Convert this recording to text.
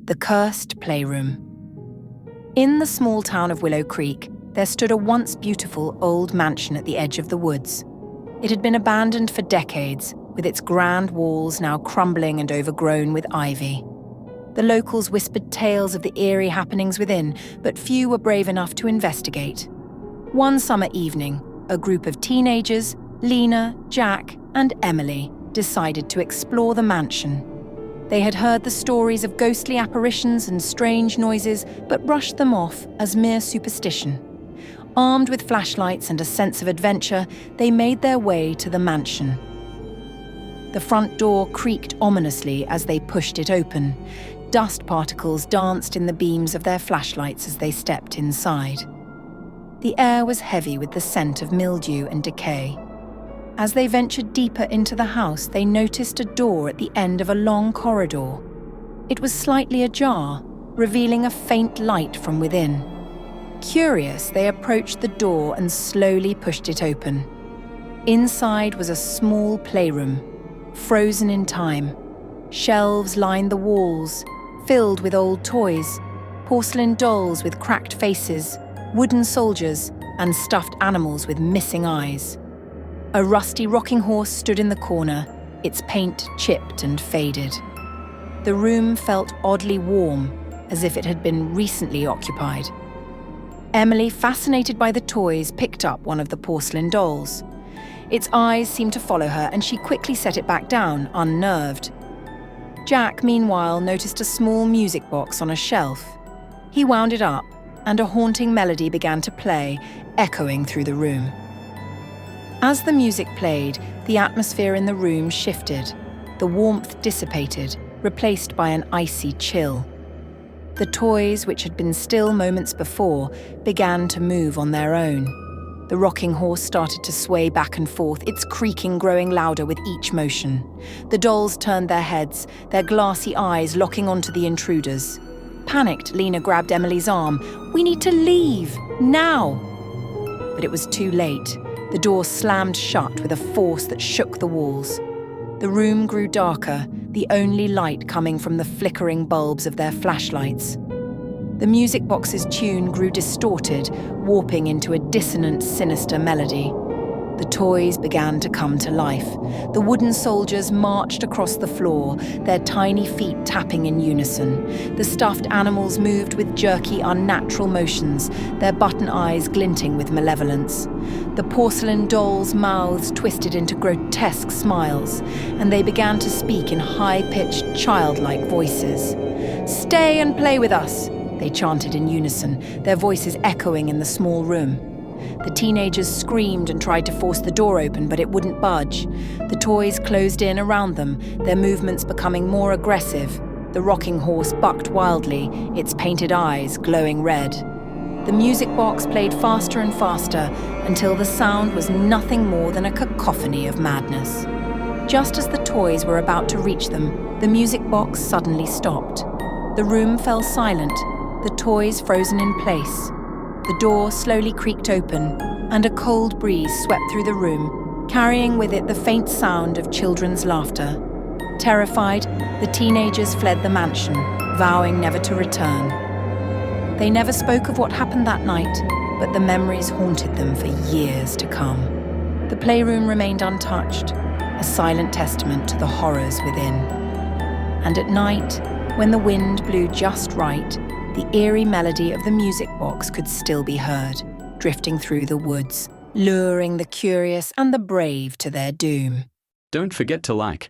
The Cursed Playroom. In the small town of Willow Creek, there stood a once beautiful old mansion at the edge of the woods. It had been abandoned for decades, with its grand walls now crumbling and overgrown with ivy. The locals whispered tales of the eerie happenings within, but few were brave enough to investigate. One summer evening, a group of teenagers, Lena, Jack, and Emily, decided to explore the mansion. They had heard the stories of ghostly apparitions and strange noises, but brushed them off as mere superstition. Armed with flashlights and a sense of adventure, they made their way to the mansion. The front door creaked ominously as they pushed it open. Dust particles danced in the beams of their flashlights as they stepped inside. The air was heavy with the scent of mildew and decay. As they ventured deeper into the house, they noticed a door at the end of a long corridor. It was slightly ajar, revealing a faint light from within. Curious, they approached the door and slowly pushed it open. Inside was a small playroom, frozen in time. Shelves lined the walls, filled with old toys, porcelain dolls with cracked faces, wooden soldiers, and stuffed animals with missing eyes. A rusty rocking horse stood in the corner, its paint chipped and faded. The room felt oddly warm, as if it had been recently occupied. Emily, fascinated by the toys, picked up one of the porcelain dolls. Its eyes seemed to follow her, and she quickly set it back down, unnerved. Jack, meanwhile, noticed a small music box on a shelf. He wound it up, and a haunting melody began to play, echoing through the room. As the music played, the atmosphere in the room shifted. The warmth dissipated, replaced by an icy chill. The toys, which had been still moments before, began to move on their own. The rocking horse started to sway back and forth, its creaking growing louder with each motion. The dolls turned their heads, their glassy eyes locking onto the intruders. Panicked, Lena grabbed Emily's arm. "We need to leave, now!" But it was too late. The door slammed shut with a force that shook the walls. The room grew darker, the only light coming from the flickering bulbs of their flashlights. The music box's tune grew distorted, warping into a dissonant, sinister melody. The toys began to come to life. The wooden soldiers marched across the floor, their tiny feet tapping in unison. The stuffed animals moved with jerky, unnatural motions, their button eyes glinting with malevolence. The porcelain dolls' mouths twisted into grotesque smiles, and they began to speak in high-pitched, childlike voices. "Stay and play with us," they chanted in unison, their voices echoing in the small room. The teenagers screamed and tried to force the door open, but it wouldn't budge. The toys closed in around them, their movements becoming more aggressive. The rocking horse bucked wildly, its painted eyes glowing red. The music box played faster and faster until the sound was nothing more than a cacophony of madness. Just as the toys were about to reach them, the music box suddenly stopped. The room fell silent, the toys frozen in place. The door slowly creaked open, and a cold breeze swept through the room, carrying with it the faint sound of children's laughter. Terrified, the teenagers fled the mansion, vowing never to return. They never spoke of what happened that night, but the memories haunted them for years to come. The playroom remained untouched, a silent testament to the horrors within. And at night, when the wind blew just right, the eerie melody of the music box could still be heard, drifting through the woods, luring the curious and the brave to their doom. Don't forget to like,